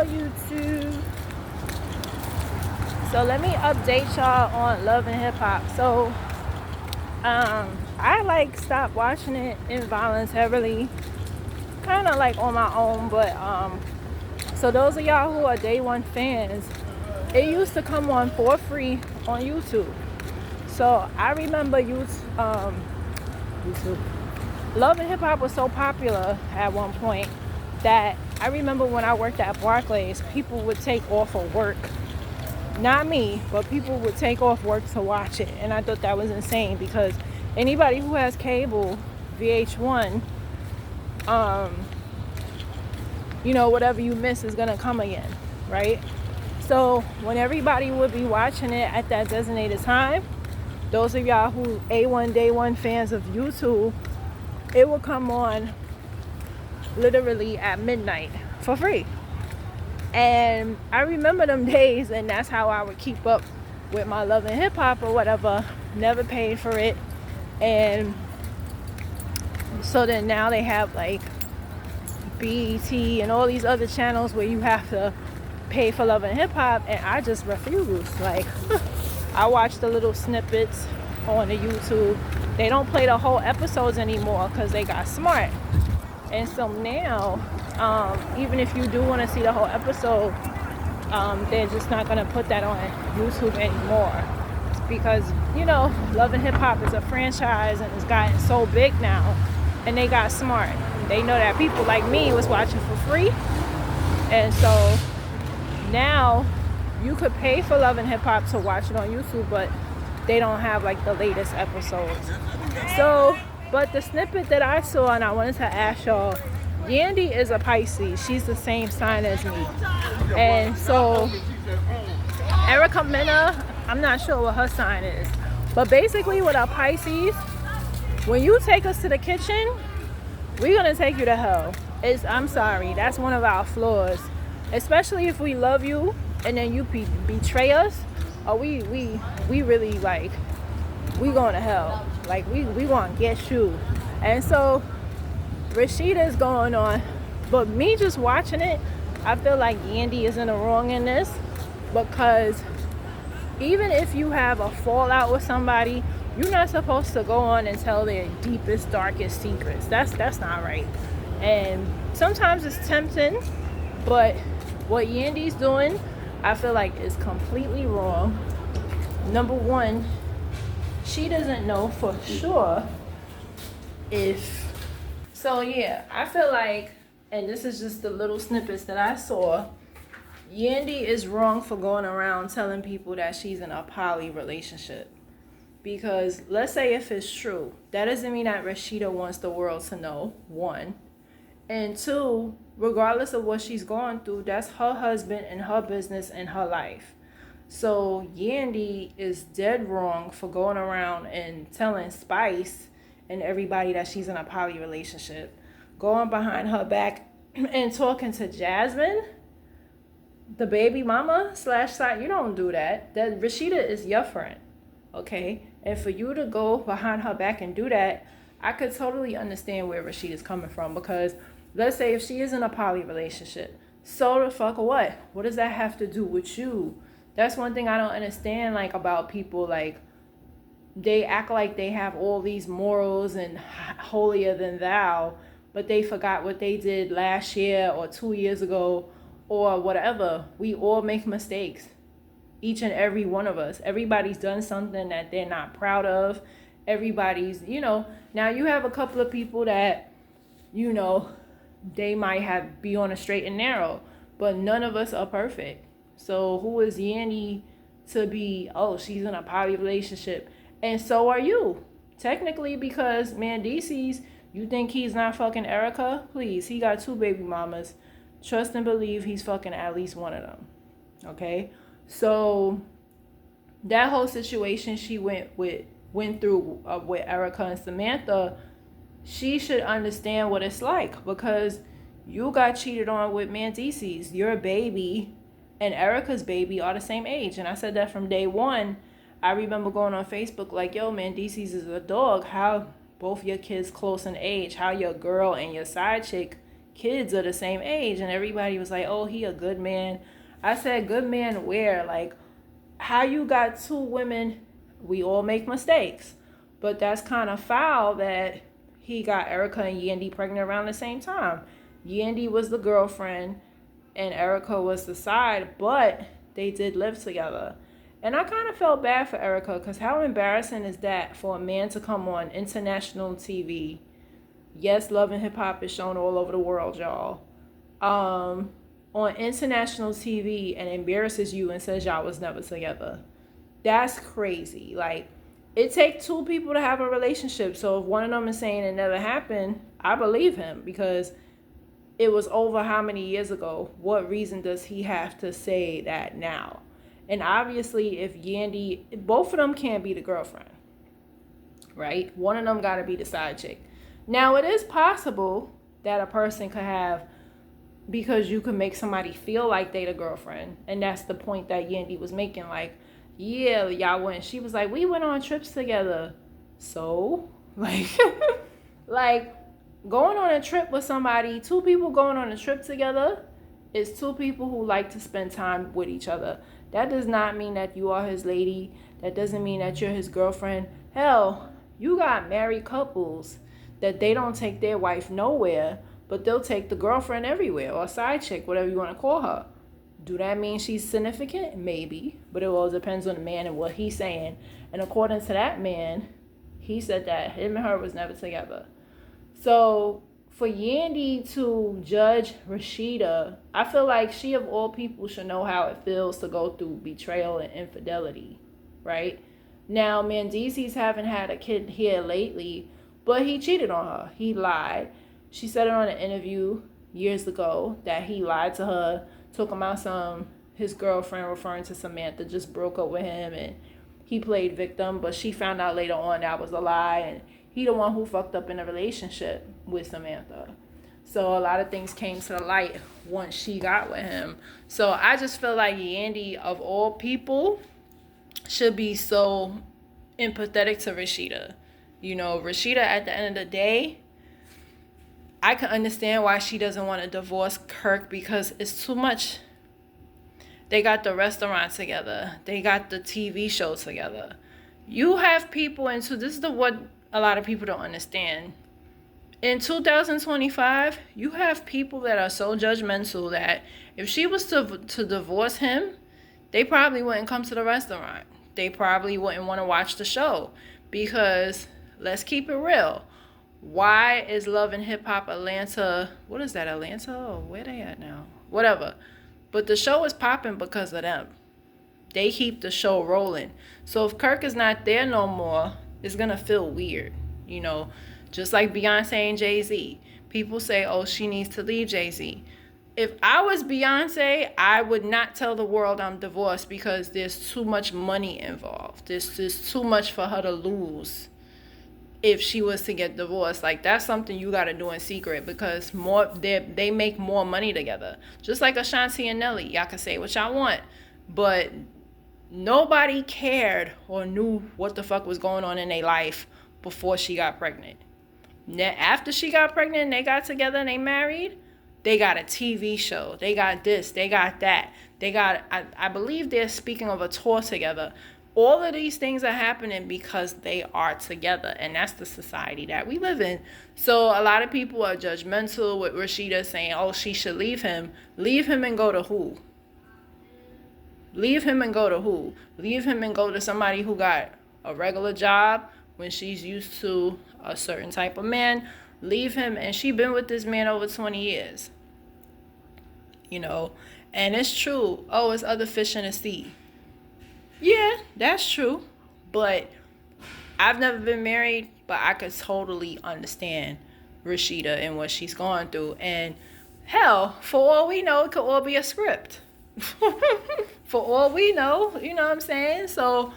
YouTube. So let me update y'all on Love and Hip Hop. So I like stopped watching it involuntarily, kind of like on my own. But so those of y'all who are day one fans, it used to come on for free on YouTube. So I remember YouTube. Love and Hip Hop was so popular at one point that I remember when I worked at Barclays, people would take off of work. Not me, but people would take off work to watch it. And I thought that was insane because anybody who has cable, VH1, whatever you miss is going to come again, right? So when everybody would be watching it at that designated time, those of y'all who A1 Day 1 fans of YouTube, it will come on literally at midnight for free. And I remember them days, and that's how I would keep up with my Love and Hip Hop or whatever. Never paid for it. And so then now they have like BET and all these other channels where you have to pay for Love and Hip Hop, and I just refuse. Like I watch the little snippets on the YouTube. They don't play the whole episodes anymore because they got smart. And so now, even if you do want to see the whole episode, they're just not going to put that on YouTube anymore. It's because, Love and Hip Hop is a franchise and it's gotten so big now. And they got smart. They know that people like me was watching for free. And so now you could pay for Love and Hip Hop to watch it on YouTube, but they don't have like the latest episodes. So, but the snippet that I saw, and I wanted to ask y'all, Yandy is a Pisces. She's the same sign as me. And so Erica Mena, I'm not sure what her sign is. But basically with our Pisces, when you take us to the kitchen, we're going to take you to hell. I'm sorry, that's one of our flaws. Especially if we love you and then you betray us, or we really like, we going to hell. Like we want to get you. And so Rasheeda is going on, but me just watching it, I feel like Yandy is in the wrong in this, because even if you have a fallout with somebody, you're not supposed to go on and tell their deepest, darkest secrets. That's not right. And sometimes it's tempting, but what Yandy's doing, I feel like is completely wrong. Number one, she doesn't know for sure if... So yeah, I feel like, and this is just the little snippets that I saw, Yandy is wrong for going around telling people that she's in a poly relationship. Because let's say if it's true, that doesn't mean that Rasheeda wants the world to know, one. And two, regardless of what she's going through, that's her husband and her business and her life. So Yandy is dead wrong for going around and telling Spice and everybody that she's in a poly relationship. Going behind her back and talking to Jasmine, the baby mama / side, you don't do that. That Rasheeda is your friend, okay? And for you to go behind her back and do that, I could totally understand where Rasheeda's coming from, because let's say if she is in a poly relationship, so the fuck what? What does that have to do with you? That's one thing I don't understand, like, about people. Like, they act like they have all these morals and holier than thou, but they forgot what they did last year or 2 years ago or whatever. We all make mistakes. Each and every one of us. Everybody's done something that they're not proud of. Everybody's, now you have a couple of people that, they might be on a straight and narrow, but none of us are perfect. So who is Yandy to be, she's in a poly relationship? And so are you. Technically, because Mandisi's, you think he's not fucking Erica? Please, he got 2 baby mamas. Trust and believe he's fucking at least one of them. Okay? So that whole situation she went through with Erica and Samantha, she should understand what it's like, because you got cheated on with Mandisi's. Your baby and Erica's baby are the same age. And I said that from day one. I remember going on Facebook like, yo, Mandisi's is a dog. How both your kids close in age, how your girl and your side chick kids are the same age, and everybody was like, oh, he a good man. I said, good man where? Like, how you got two women? We all make mistakes, but that's kind of foul that he got Erica and Yandy pregnant around the same time. Yandy was the girlfriend and Erica was the side, but they did live together. And I kind of felt bad for Erica, because how embarrassing is that for a man to come on international TV? Yes, Love and Hip Hop is shown all over the world, y'all. On international TV and embarrasses you and says y'all was never together. That's crazy. Like, it takes two people to have a relationship. So if one of them is saying it never happened, I believe him, because it was over how many years ago? What reason does he have to say that now? And obviously, if Yandy, both of them can't be the girlfriend, right? One of them got to be the side chick. Now, it is possible that a person could have, because you can make somebody feel like they the girlfriend. And that's the point that Yandy was making. Like, yeah, y'all went. She was like, we went on trips together. So, like, like going on a trip with somebody, two people going on a trip together is two people who like to spend time with each other. That does not mean that you are his lady. That doesn't mean that you're his girlfriend. Hell, you got married couples that they don't take their wife nowhere, but they'll take the girlfriend everywhere, or side chick, whatever you want to call her. Do that mean she's significant? Maybe. But it all depends on the man and what he's saying. And according to that man, he said that him and her was never together. So for Yandy to judge Rasheeda, I feel like she of all people should know how it feels to go through betrayal and infidelity, right? Now, Mendeecees haven't had a kid here lately, but he cheated on her. He lied. She said it on an interview years ago that he lied to her, took him out his girlfriend, referring to Samantha, just broke up with him, and he played victim, but she found out later on that was a lie, and he the one who fucked up in a relationship with Samantha. So a lot of things came to the light once she got with him. So I just feel like Yandy, of all people, should be so empathetic to Rasheeda. You know, Rasheeda, at the end of the day, I can understand why she doesn't want to divorce Kirk, because it's too much. They got the restaurant together. They got the TV show together. You have people into this is what a lot of people don't understand. In 2025, you have people that are so judgmental that if she was to divorce him, they probably wouldn't come to the restaurant. They probably wouldn't want to watch the show, because let's keep it real. Why is Love and Hip Hop Atlanta? What is that, Atlanta? Oh, where they at now? Whatever. But the show is popping because of them. They keep the show rolling. So if Kirk is not there no more, it's going to feel weird. You know, just like Beyonce and Jay-Z. People say, oh, she needs to leave Jay-Z. If I was Beyonce, I would not tell the world I'm divorced, because there's too much money involved. There's too much for her to lose if she was to get divorced. Like, that's something you got to do in secret, because they make more money together. Just like Ashanti and Nelly. Y'all can say what y'all want, but nobody cared or knew what the fuck was going on in their life before she got pregnant. Now, after she got pregnant and they got together and they married, they got a TV show. They got this. They got that. They got, I believe they're speaking of a tour together. All of these things are happening because they are together. And that's the society that we live in. So a lot of people are judgmental with Rasheeda, saying, oh, she should leave him. Leave him and go to who? Leave him and go to who? Leave him and go to somebody who got a regular job when she's used to a certain type of man. Leave him, and she been with this man over 20 years. You know, and it's true. Oh, it's other fish in the sea. Yeah, that's true. But I've never been married, but I could totally understand Rasheeda and what she's going through. And hell, for all we know, it could all be a script. For all we know, you know what I'm saying? So,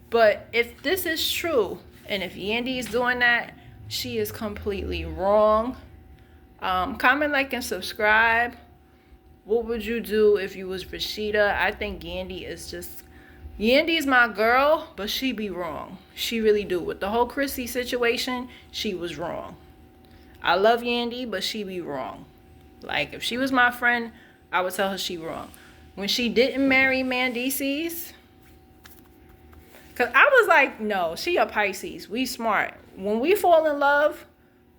but if this is true, and if Yandy is doing that, she is completely wrong. Comment, like, and subscribe. What would you do if you was Rasheeda? I think Yandy's my girl, but she be wrong. She really do. With the whole Chrissy situation, she was wrong. I love Yandy, but she be wrong. Like, if she was my friend, I would tell her she wrong. When she didn't marry Mandices, because I was like, no, she a Pisces. We smart. When we fall in love,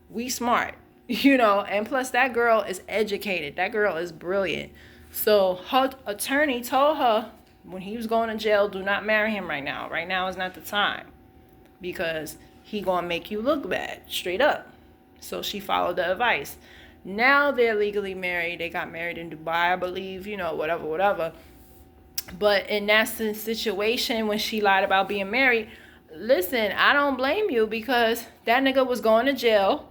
we smart. You know, and plus that girl is educated. That girl is brilliant. So her attorney told her when he was going to jail, do not marry him right now. Right now is not the time. Because he gonna make you look bad. Straight up. So she followed the advice. Now they're legally married. They got married in Dubai, I believe. You know, whatever. But in that situation, when she lied about being married, listen, I don't blame you, because that nigga was going to jail.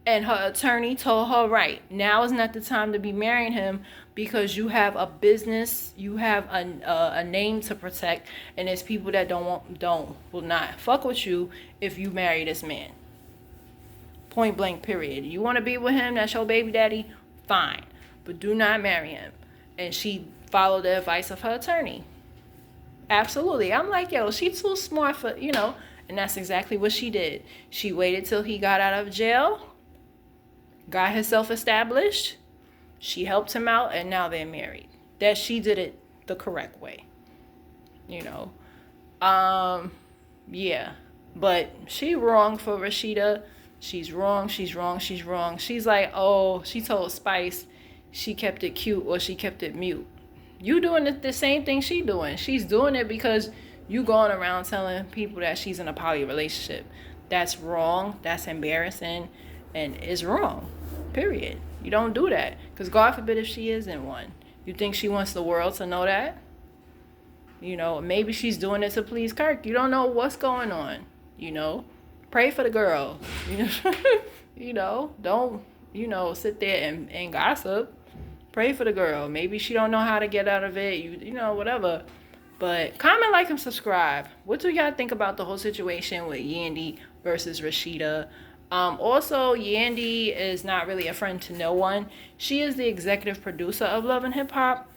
And her attorney told her, right, now is not the time to be marrying him, because you have a business, you have a name to protect, and there's people that will not fuck with you if you marry this man. Point blank, period. You want to be with him, that's your baby daddy, fine. But do not marry him. And she followed the advice of her attorney. Absolutely. I'm like, yo, she's too smart for, you know, and that's exactly what she did. She waited till he got out of jail, got herself established, she helped him out, and now they're married. That she did it the correct way. You know. Yeah. But she wrong for Rasheeda. She's wrong. She's like, oh, she told Spice she kept it cute or she kept it mute. You doing the same thing she doing. She's doing it because you going around telling people that she's in a poly relationship. That's wrong. That's embarrassing. And it's wrong. Period. You don't do that. Because God forbid if she is in one. You think she wants the world to know that? You know, maybe she's doing it to please Kirk. You don't know what's going on. You know, pray for the girl. You know, don't, sit there and gossip. Pray for the girl. Maybe she don't know how to get out of it. You know, whatever. But comment, like, and subscribe. What do y'all think about the whole situation with Yandy versus Rasheeda? Also, Yandy is not really a friend to no one. She is the executive producer of Love and Hip Hop.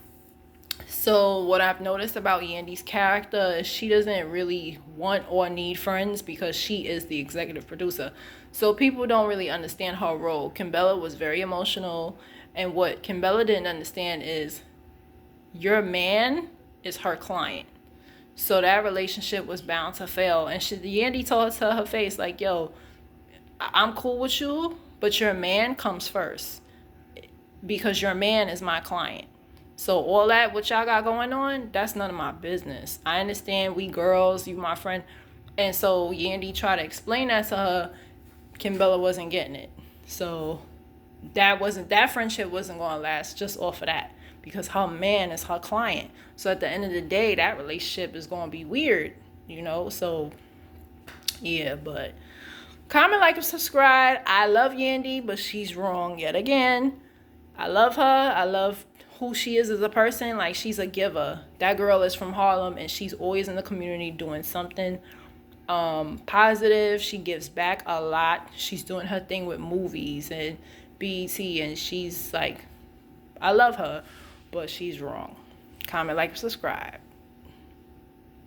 So what I've noticed about Yandy's character is she doesn't really want or need friends because she is the executive producer. So people don't really understand her role. Kimbella was very emotional. And what Kimbella didn't understand is your man is her client. So that relationship was bound to fail. And Yandy told her to her face, like, yo, I'm cool with you, but your man comes first. Because your man is my client. So all that, what y'all got going on, that's none of my business. I understand we girls, you my friend. And so Yandy tried to explain that to her. Kimbella wasn't getting it. So that friendship wasn't going to last just off of that. Because her man is her client. So at the end of the day, that relationship is going to be weird. So yeah, but comment, like, and subscribe. I love Yandy, but she's wrong yet again. I love her. I love who she is as a person. Like, she's a giver. That girl is from Harlem, and she's always in the community doing something positive. She gives back a lot. She's doing her thing with movies and BET, and she's like, I love her, but she's wrong. Comment, like, subscribe.